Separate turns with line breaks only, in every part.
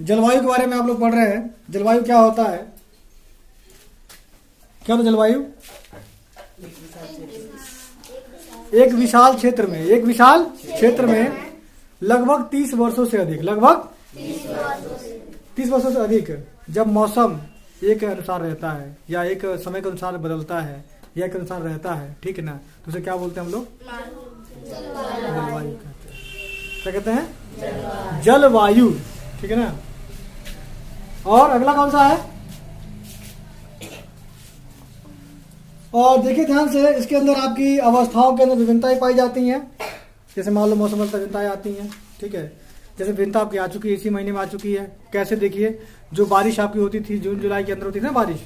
जलवायु के बारे में आप लोग पढ़ रहे हैं। जलवायु क्या होता है? क्या होता जलवायु? एक विशाल क्षेत्र में लगभग 30 वर्षों से अधिक, लगभग 30 वर्षों से अधिक जब मौसम एक अनुसार रहता है या एक समय के अनुसार बदलता है या एक अनुसार रहता है, ठीक है ना, तो उसे क्या बोलते हैं हम लोग? जलवायु कहते हैं। क्या कहते हैं? जलवायु, ठीक है ना। और अगला कौन सा है? और देखिए ध्यान से, इसके अंदर आपकी अवस्थाओं के अंदर विभिन्नताएं पाई जाती हैं। जैसे मान लो मौसम में विभिन्नताएं आती हैं, ठीक है। जैसे विभिन्नता आपकी आ चुकी है, इसी महीने में आ चुकी है। कैसे? देखिए, जो बारिश आपकी होती थी जून जुलाई के अंदर होती थी ना बारिश,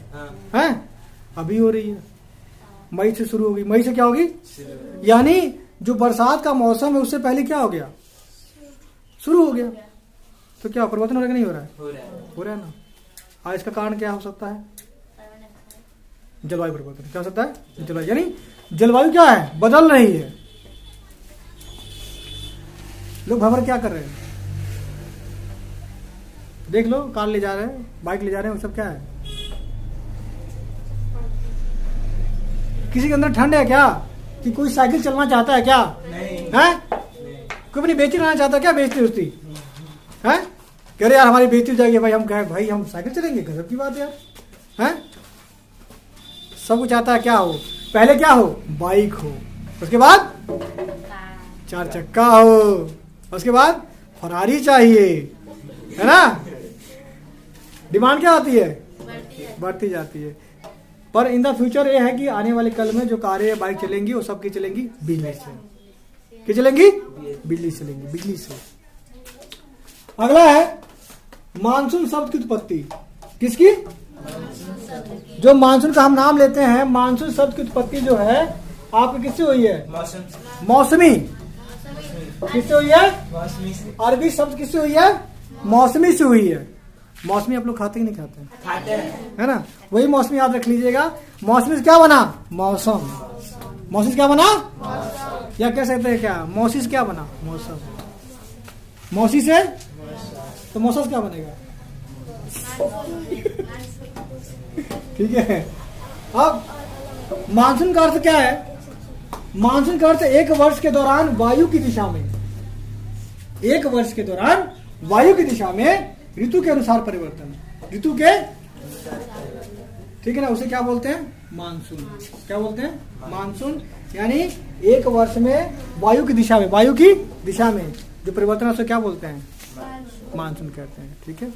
है अभी हो रही है, मई से शुरू होगी। मई से क्या होगी? यानी जो बरसात का मौसम है उससे पहले क्या हो गया? शुरू हो गया। तो क्या परिवर्तन हो रहा है कि नहीं हो रहा है? हो रहा है ना। आज इसका कारण क्या हो सकता है? जलवायु परिवर्तन। क्या हो सकता है? जलवायु, यानी जलवायु क्या है? बदल रही है। लोग भवर क्या कर रहे हैं? देख लो, कार ले जा रहे हैं, बाइक ले जा रहे हैं, वो सब क्या है? किसी के अंदर ठंड है क्या? कि कोई साइकिल चलना चाहता है क्या? नहीं है? कोई अपनी बेइज्जती करना चाहता है क्या? बेइज्जती उसकी है? कह रहे यार हमारी बेइज्जती हो जाएगी भाई, हम कहें भाई हम साइकिल चलेंगे, गजब की बात है यार, है? सब कुछ चाहता है क्या हो? पहले क्या हो? बाइक हो, उसके बाद 4 चक्का हो, उसके बाद फरारी चाहिए, है ना। डिमांड क्या होती है? बढ़ती जाती है। पर इन द फ्यूचर ये है कि आने वाले कल में जो कारें बाइक चलेंगी वो सब की चलेंगी बिजली से। क्या चलेंगी? बिजली चलेंगी, बिजली से। अगला है मानसून शब्द की उत्पत्ति। किसकी? जो मानसून का हम नाम लेते हैं, मानसून शब्द की उत्पत्ति जो है आपकी किससे हुई है? मौसमी। किससे हुई है? अरबी शब्द किससे हुई है? मौसमी से हुई है। मौसमी आप लोग खाते ही नहीं खाते? खाते हैं, है ना। वही मौसमी याद रख लीजिएगा। मौसमी से क्या बना? मौसम। मौसमी से क्या बना? या कह सकते हैं क्या? मौसी से क्या बना? मौसम। मौसी से तो मौसम क्या बनेगा? ठीक है। अब मानसून का अर्थ क्या है? मानसून का अर्थ एक वर्ष के दौरान वायु की दिशा में, एक वर्ष के दौरान वायु की दिशा में ऋतु के अनुसार परिवर्तन, ऋतु के, ठीक है ना, उसे क्या बोलते हैं? मानसून। क्या बोलते हैं? मानसून। यानी एक वर्ष में वायु की दिशा में, वायु की दिशा में जो परिवर्तन है उसे क्या बोलते हैं? मानसून कहते हैं, ठीक है।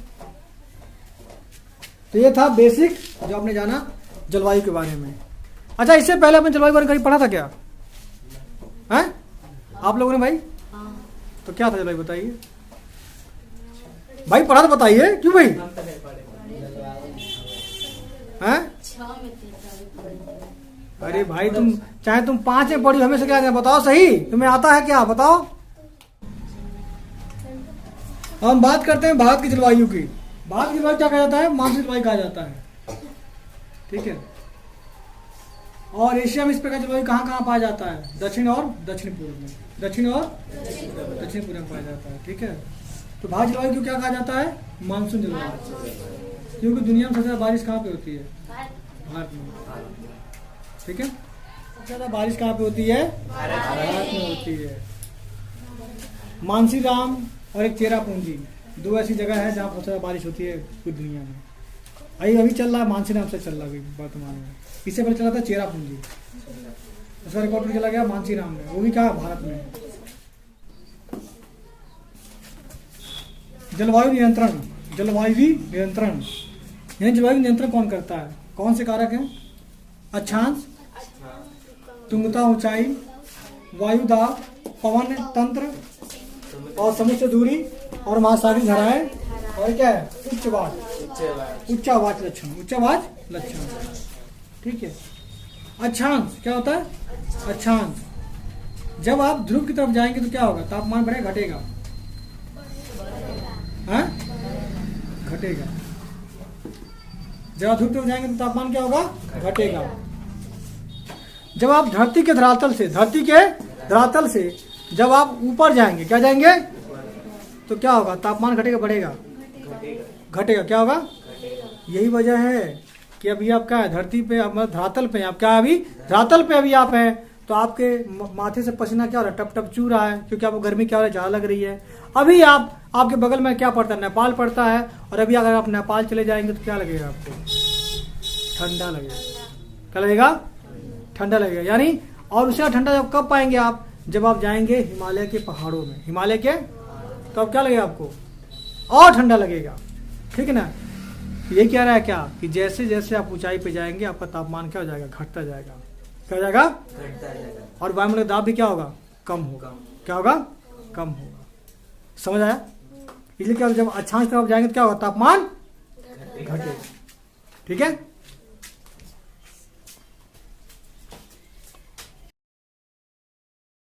तो ये था बेसिक जो आपने जाना जलवायु के बारे में। अच्छा, इससे पहले आपने जलवायु के बारे में कहीं पढ़ा था क्या? हैं? आप लोगों ने भाई? तो क्या था जलवायु, बताइए भाई। पढ़ा तो बताइए। क्यों भाई? हैं? अरे भाई तुम चाहे तुम 5 में पढ़ी, हमें से क्या बताओ सही, तुम्हें आता है क्या? बताओ। हम बात करते हैं भारत की जलवायु की। भारत की जलवायु क्या कहा जाता है? मानसून जलवायु कहा जाता है, ठीक है। और एशिया में इस प्रकार जलवायु कहाँ कहाँ पाया जाता है? दक्षिण और दक्षिण पूर्व में, दक्षिण और दक्षिण पूर्व में पाया जाता है, ठीक है। तो भारत जलवायु को क्या कहा जाता है? मानसून जलवायु। क्योंकि दुनिया में सबसे ज्यादा बारिश कहाँ पे होती है? भारत में, ठीक है। सबसे ज्यादा बारिश कहाँ पे होती है? भारत में होती है। मानसीराम और एक चेरापूंजी, 2 ऐसी जगह है जहाँ बहुत ज्यादा बारिश होती है पूरी दुनिया में। अभी चल रहा है मानसीराम से, चल रहा है वर्तमान में। इससे पहले चला था चेरापूंजी, उसका रिकॉर्ड चला गया मानसीराम में, वो भी कहा? भारत में। जलवायु नियंत्रण, जलवायु नियंत्रण, यानी जलवायु नियंत्रण कौन करता है? कौन से कारक हैं? अक्षांश, तुंगता ऊंचाई, वायु दाब, पवन तंत्र और समुद्र से दूरी और महासागरीय धाराएं, और क्या है? उच्चावाच लक्षण, उच्चावाच लक्षण, ठीक है। अक्षांश क्या होता है? अक्षांश, जब आप ध्रुव की तरफ जाएंगे तो क्या होगा? तापमान बढ़ेगा, घटेगा? घटेगा। जब आप ध्रुव की तरफ जाएंगे तो तापमान क्या होगा? घटेगा। जब आप धरती के धरातल से जब आप ऊपर जाएंगे, क्या जाएंगे? तो क्या होगा? तापमान घटेगा, बढ़ेगा? घटेगा। क्या होगा? यही वजह है कि अभी आप क्या है, धरती पे, अब धरातल पे आप क्या है, अभी धरातल पे अभी आप हैं, तो आपके माथे से पसीना क्या हो रहा है, टप टप चू रहा है, क्योंकि आपको गर्मी क्या हो रही है, ज़्यादा लग रही है। अभी आपके बगल में क्या पड़ता है, नेपाल पड़ता है, और अभी अगर आप नेपाल चले जाएंगे तो क्या लगेगा आपको? ठंडा लगेगा। क्या लगेगा? ठंडा लगेगा। यानी और उससे ठंडा जब कब पाएंगे आप? जब आप जाएंगे हिमालय के पहाड़ों में, हिमालय के, तो अब क्या लगेगा आपको? और ठंडा लगेगा। ठीक है ना? ये क्या रहा है क्या कि जैसे जैसे आप ऊंचाई पे जाएंगे आपका तापमान क्या हो जाएगा? घटता जाएगा। क्या हो जाएगा? घटता जाएगा। और वायुमंडल का दाब भी क्या होगा? कम होगा। क्या होगा? कम होगा। समझ आया? इसलिए क्या जब अक्षांश तरफ जाएंगे तो क्या होगा? तापमान घटेगा। ठीक है।